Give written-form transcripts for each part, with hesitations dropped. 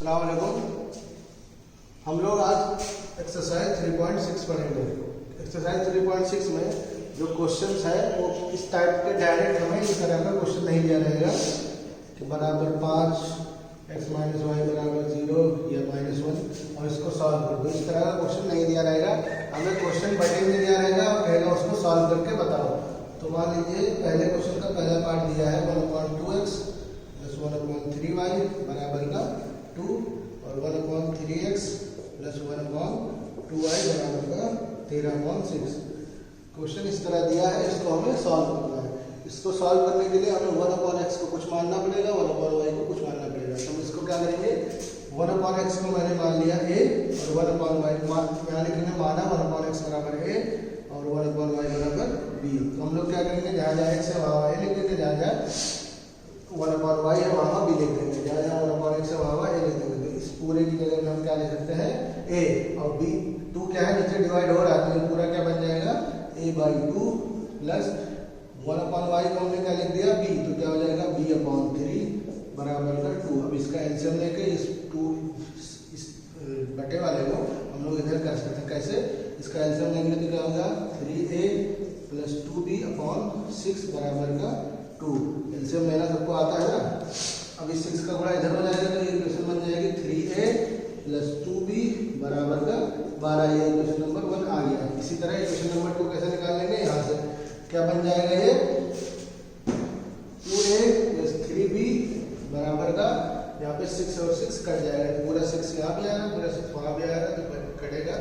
अस्सलाम वालेकुम। हम लोग आज एक्सरसाइज 3.6 पढ़ेंगे। एक्सरसाइज 3.6 में जो क्वेश्चंस है वो इस टाइप के डायरेक्ट हमें इस तरह का क्वेश्चन नहीं दिया रहेगा कि बराबर 5 x माइनस वाई बराबर 0 या -1 और इसको सॉल्व कर दो। इस तरह का क्वेश्चन नहीं दिया रहेगा। हमें क्वेश्चन बटे में दिया रहेगा और कहेगा उसको सॉल्व करके बताओ। तो मान लीजिए पहले क्वेश्चन का पहला पार्ट दिया है 1/2x + 1/3y बराबर का 2 और 1/3x + 1/2y बराबर का 13/6। क्वेश्चन इस तरह दिया है, इसको हमें सॉल्व करना है। इसको सॉल्व करने के लिए हमें 1/x को कुछ मानना पड़ेगा, 1/y को कुछ मानना पड़ेगा। तो हम इसको क्या करेंगे, 1/x को मैंने मान लिया a और 1/y यहाँ लिखेंगे माना 1/x बराबर a और 1/y बराबर b। तो हम लोग क्या करेंगे, जहाँ जहाँ x है वहाँ a लिख देंगे, जहाँ जहाँ 1/y है वहाँ b लिख देंगे, जहाँ जहाँ 1/x है वहाँ a लिख देंगे। तो इस पूरे की जगह में हम क्या लिख सकते हैं, a और b। 2 क्या है, नीचे डिवाइड हो रहा है तो ये पूरा क्या बन जाएगा, a/2 प्लस 1/y को हमने क्या लिख दिया b, तो क्या हो जाएगा b/3 बराबर का 2। अब इसका एलसीएम लेके इस बटे वाले को हम लोग इधर कर सकते हैं। कैसे, इसका एलसीएम लेंगे तो क्या होगा 3a + 2b/6 बराबर का 2। एलसीएम लेना सबको आता है ना। अब इस 6 का गुणा इधर हो जाएगा तो ये इक्वेशन बन जाएगी 3a + 2b बराबर का 12। ये इक्वेशन नंबर 1 आ गया। इसी तरह इक्वेशन नंबर 2 कैसे निकाल लेंगे, यहाँ से क्या बन जाएगा, ये 2a + 3b बराबर का यहाँ पे 6 और 6 कट जाएगा, पूरा 6 यहाँ पे आएगा, पूरा 6 वहाँ भी आएगा, तो कटेगा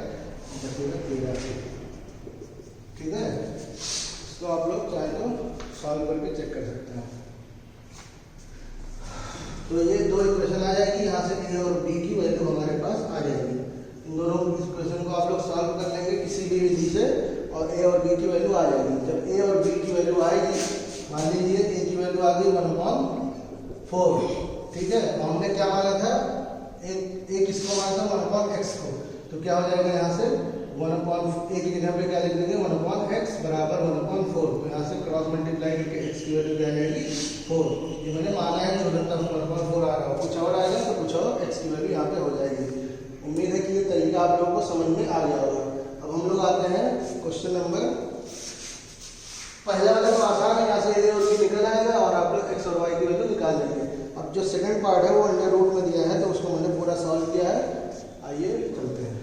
बचेगा 13। ठीक है, इसको आप लोग चाहे तो सॉल्व करके चेक कर सकते हैं। तो ये दो इक्वेशन आ जाएगी, यहाँ से a और b की वैल्यू हमारे पास आ जाएगी। इन दोनों इक्वेशन को आप लोग सॉल्व कर लेंगे किसी भी विधि से और a और b की वैल्यू आ जाएगी। जब a और b की वैल्यू आएगी, मान लीजिए a की वैल्यू आ गई 1/4। ठीक है, तो हमने क्या माना था, एक किसको माना था 1/x को, तो क्या हो जाएगा यहाँ से 1/a की जगह पे क्या लिख देंगे 1/x बराबर 1/4। तो यहाँ से क्रॉस मल्टीप्लाई करके x की वैल्यू क्या जाएगी 4। ये मैंने माना है, जो लगता है 1/4 आ रहा हो, कुछ और आएगा तो कुछ और x की वैल्यू यहाँ पे हो जाएगी। उम्मीद है कि ये तरीका आप लोगों को समझ में आ गया होगा। अब हम लोग आते हैं क्वेश्चन नंबर पहला वाला, तो आसान है, यहाँ से a और b निकल आएगा और आप लोग x और y की वैल्यू निकाल लेंगे। अब जो सेकंड पार्ट है वो अंडर रूट में दिया है, तो उसको मैंने पूरा सॉल्व किया है। आइए चलते हैं।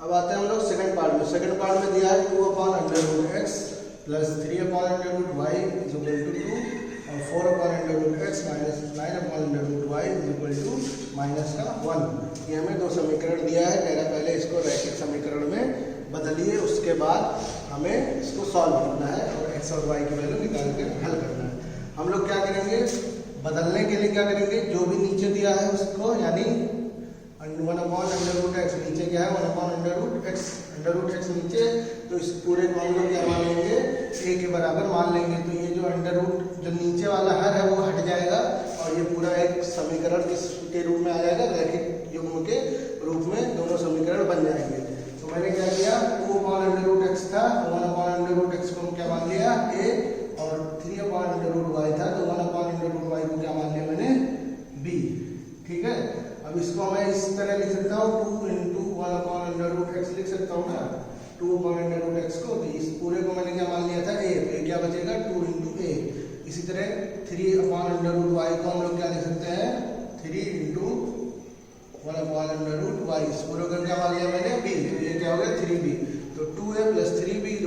अब आते हैं हम लोग सेकंड पार्ट में। सेकंड पार्ट में दिया है 2/√x + 3/√y = 2 और 4/√x - 9/√y = -1। ये हमें दो समीकरण दिया है। कह रहा पहले इसको रैखिक समीकरण में बदलिए, उसके बाद हमें इसको सॉल्व करना है और x और y की वैल्यू निकाल कर हल करना है। हम लोग क्या करेंगे, बदलने के लिए क्या करेंगे, जो भी नीचे दिया है उसको, यानी 1/√x नीचे क्या है 1/√x, √x नीचे, तो इस पूरे को हम लोग क्या मान लेंगे, a के बराबर मान लेंगे। तो ये जो अंडर रूट जो नीचे वाला है वो हट जाएगा और ये पूरा एक समीकरण के रूप में आ जाएगा, रैखिक युग्म के रूप में दोनों समीकरण बन जाएंगे। तो मैंने क्या किया, 2/√x था, 1/√x को क्या मान लिया a और 3/√y था, तो 1/√y को क्या मान लिया मैंने b। ठीक है, अब इसको मैं इस तरह लिख सकता हूँ 2 × 1/√x लिख सकता हूँ ना, 2/√x को। तो इस पूरे को मैंने क्या मान लिया था a, तो क्या बचेगा 2 × a। इसी तरह 3/√y को हम लोग क्या लिख सकते हैं 3 × 1/√y, इस पूरे को क्या मान लिया मैंने b, तो ये क्या हो गया 3b। तो 2a + 3b =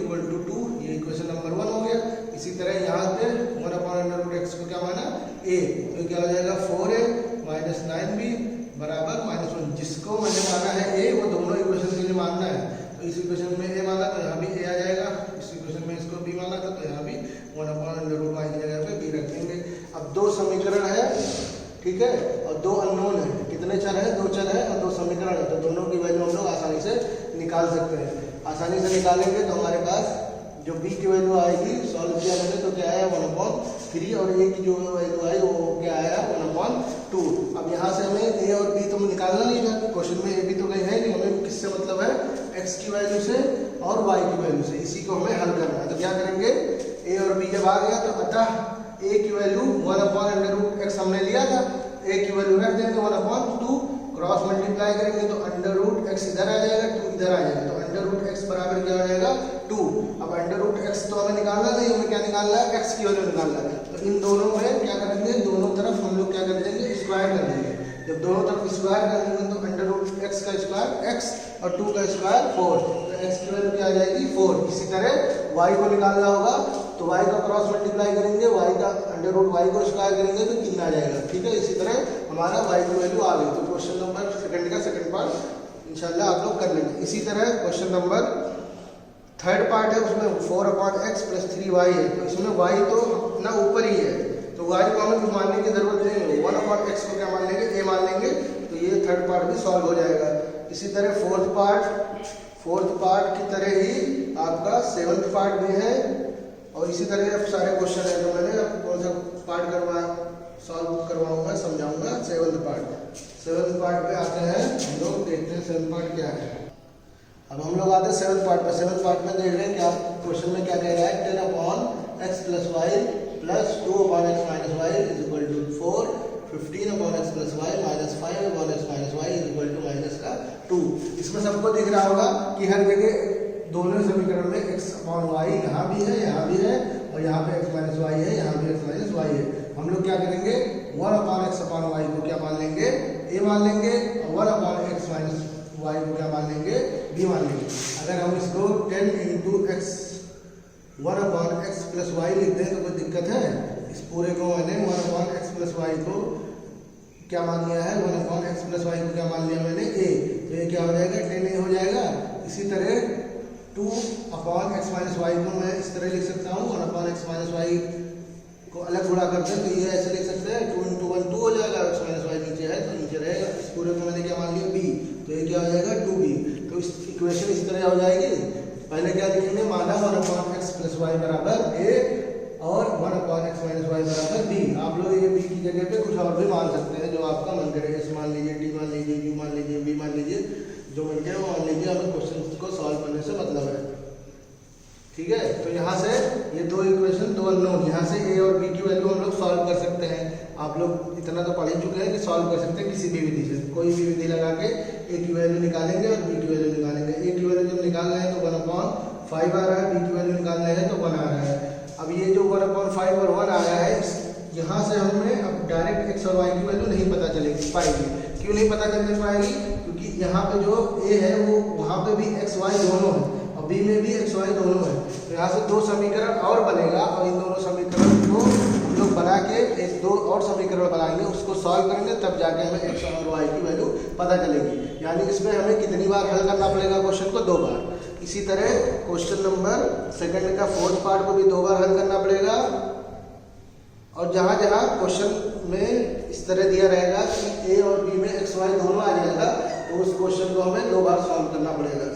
2, ये इक्वेशन नंबर 1 हो गया। इसी तरह यहाँ पे 1/√x को क्या माना a, तो क्या हो जाएगा 4a - 9b बराबर -1। जिसको मैंने माना है a वो दोनों इक्वेशन के लिए मानना है। तो इस इक्वेशन में a माना तो यहाँ भी a आ जाएगा, इस इक्वेशन में इसको b माना था तो यहाँ भी 1/√y की जगह पे b रख देंगे। अब दो समीकरण है, ठीक है, और दो अननोन है। कितने चर है, 2 चर है और 2 समीकरण है, तो दोनों की वैल्यू हम लोग आसानी से निकाल सकते हैं। आसानी से निकालेंगे तो हमारे पास जो b की वैल्यू आएगी, सॉल्व किया मैंने तो क्या आया 1/3 और a की जो वैल्यू आई वो क्या आया 1/2। अब यहाँ से हमें a और b तो निकालना नहीं था, क्वेश्चन में a b तो कहीं है नहीं, हमें किससे मतलब है x की वैल्यू से और y की वैल्यू से, इसी को हमें हल करना है। तो क्या करेंगे, a और b जब आ गया तो अतः a की वैल्यू 1/√x हमने लिया था, a की वैल्यू रख देंगे 1/2 निकालना है, एक्स की वैल्यू निकालना है। तो इन दोनों में क्या करेंगे, दोनों तरफ हम लोग क्या कर देंगे, स्क्वायर कर देंगे। जब दोनों तरफ स्क्वायर कर देंगे तो अंडर रूट एक्स का स्क्वायर एक्स और 2 का स्क्वायर 4, तो एक्स की वैल्यू क्या आ जाएगी 4। इसी तरह वाई को निकालना होगा तो वाई का क्रॉस मल्टीप्लाई करेंगे, वाई का अंडर रूट वाई को स्क्वायर करेंगे तो कितना आ जाएगा, ठीक है। इसी तरह हमारा वाई की वैल्यू आ गई। तो क्वेश्चन नंबर सेकंड का सेकंड पार्ट इंशाल्लाह आप लोग कर लेंगे। इसी तरह क्वेश्चन नंबर थर्ड पार्ट है, उसमें 4/x + 3y है। तो इसमें y तो अपना ऊपर ही है, तो y को हमें कुछ मानने की जरूरत नहीं है, 1/x को क्या मान लेंगे, a मान लेंगे। तो ये थर्ड पार्ट भी सॉल्व हो जाएगा। इसी तरह फोर्थ पार्ट की तरह ही आपका सेवंथ पार्ट भी है, और इसी तरह अब सारे क्वेश्चन है। तो मैंने अब कौन सा पार्ट सॉल्व करवाऊंगा, समझाऊंगा। सेवंथ पार्ट पे आते हैं हम लोग, देखते हैं सेवंथ पार्ट क्या है। अब हम लोग आते हैं सेवंथ पार्ट पे। सेवंथ पार्ट में देख रहे हैं क्या क्वेश्चन में क्या कह रहा है, 10/x + y + 2/x - y = 4, 15/x + y - 5/x - y = -2। इसमें सबको दिख रहा होगा कि हर जगह दोनों समीकरण में x/y यहाँ भी है, यहाँ भी है, और यहाँ पे x - y है, यहाँ भी x - y है। हम लोग क्या करेंगे, 1/x/y को क्या मान लेंगे, a मान लेंगे, और 1/x - y को क्या मान लेंगे, b मान लेंगे। अगर हम इसको 10 × x 1/x + y लिख दें तो कोई दिक्कत है, इस पूरे को मैंने 1/x + y को क्या मान लिया है, 1/x + y को क्या मान लिया मैंने, a। तो ये क्या हो जाएगा, 10a हो जाएगा। इसी तरह 2/x - y को मैं इस तरह लिख सकता हूँ, 1/x - y को अलग गुणा करते हैं तो ये ऐसे लिख सकते हैं, 2 × 1 2 हो जाएगा, x - y नीचे है तो नीचे रहेगा। इस पूरे को मैंने क्या मान लिया, b, तो ये क्या हो जाएगा 2b। तो इस इक्वेशन इस तरह हो जाएगी। पहले क्या लिखेंगे, माना 1/x + y बराबर a और 1/x - y बराबर b। आप लोग ये b की जगह पे कुछ और भी मान सकते हैं, जो आपका मन करे, s मान लीजिए, d मान लीजिए, u मान लीजिए, b मान लीजिए, जो मन करे वो मान लीजिए। हमें क्वेश्चन को सॉल्व करने से मतलब है, ठीक है। तो यहाँ से ये दो इक्वेशन, दो अननोन, यहाँ से a और b की वैल्यू हम लोग सॉल्व कर सकते हैं। आप लोग इतना तो पढ़ ही चुके हैं कि सॉल्व कर सकते हैं किसी भी विधि से, कोई भी विधि लगा के a की वैल्यू निकालेंगे और b की वैल्यू निकालेंगे। a की वैल्यू जब निकाल रहे हैं तो 1/5 आ रहा है, b की वैल्यू निकाल रहे हैं तो 1 आ रहा है। अब ये जो 1/5 और 1 आया है, यहाँ से हमें अब डायरेक्ट x और y की वैल्यू नहीं पता चलेगी पाएगी। क्यों नहीं पता चलने पाएगी, क्योंकि यहाँ पे जो a है वो वहाँ पे भी x y दोनों है, और b में भी x y दोनों है। तो यहाँ से दो समीकरण और बनेगा, और इन दोनों समीकरण को हम लोग बना के एक दो और समीकरण बनाएंगे, उसको सॉल्व करेंगे, तब जाके हमें x और y की वैल्यू पता चलेगी। यानी इसमें हमें कितनी बार हल करना पड़ेगा क्वेश्चन को, 2 बार। इसी तरह क्वेश्चन नंबर सेकंड का फोर्थ पार्ट को भी 2 बार हल करना पड़ेगा। और जहाँ जहाँ क्वेश्चन में इस तरह दिया रहेगा कि a और b में x y दोनों आ जाएगा, तो उस क्वेश्चन को हमें 2 बार सॉल्व करना पड़ेगा।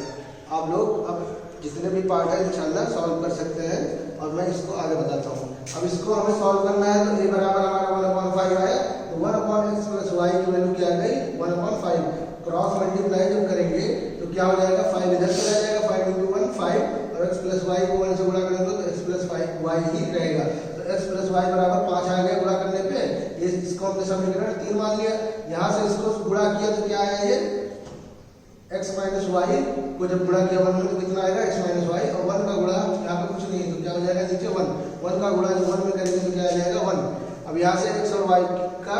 आप लोग अब जितने भी पार्ट है इंशाल्लाह सॉल्व कर सकते हैं, और मैं इसको आगे बताता हूँ। अब इसको हमें सॉल्व करना है, तो a बराबर हमारा 1/5 आया, तो 1/x + y की वैल्यू क्या आ गई, 1/5। क्रॉस मल्टीप्लाई जब करेंगे तो क्या हो जाएगा, 5 इधर चला जाएगा, 5 × 1 5, और x + y को 1 से गुणा करेंगे तो x + y ही रहेगा। तो x + y बराबर 5 आ गया गुणा करने पे। ये इसको हमने समीकरण 3 मान लिया। यहाँ से इसको गुणा किया तो क्या आया, ये x - y को जब गुणा किया 1 में तो कितना आएगा, x - y, और 1 का गुणा यहाँ पे कुछ नहीं है तो क्या हो जाएगा, नीचे 1 का गुणा 1 में करेंगे तो क्या आ जाएगा 1। अब यहाँ से x और y का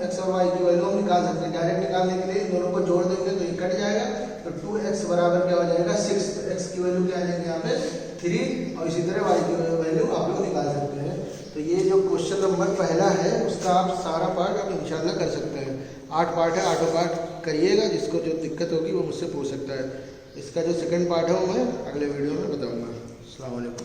x और y की वैल्यू हम निकाल सकते हैं। डायरेक्ट निकालने के लिए दोनों को जोड़ देंगे तो ये कट जाएगा, तो 2x बराबर क्या हो जाएगा 6। तो x की वैल्यू क्या आ जाएगी यहाँ पे 3, और इसी तरह y की वैल्यू आप लोग निकाल सकते हैं। तो ये जो क्वेश्चन नंबर पहला है उसका आप सारा पार्ट आप इंशाल्लाह कर सकते हैं। 8 पार्ट है, 8 पार्ट करिएगा, जिसको जो दिक्कत होगी वो मुझसे पूछ सकता है। इसका जो सेकंड पार्ट है वो मैं अगले वीडियो में बताऊँगा। अस्सलाम वालेकुम।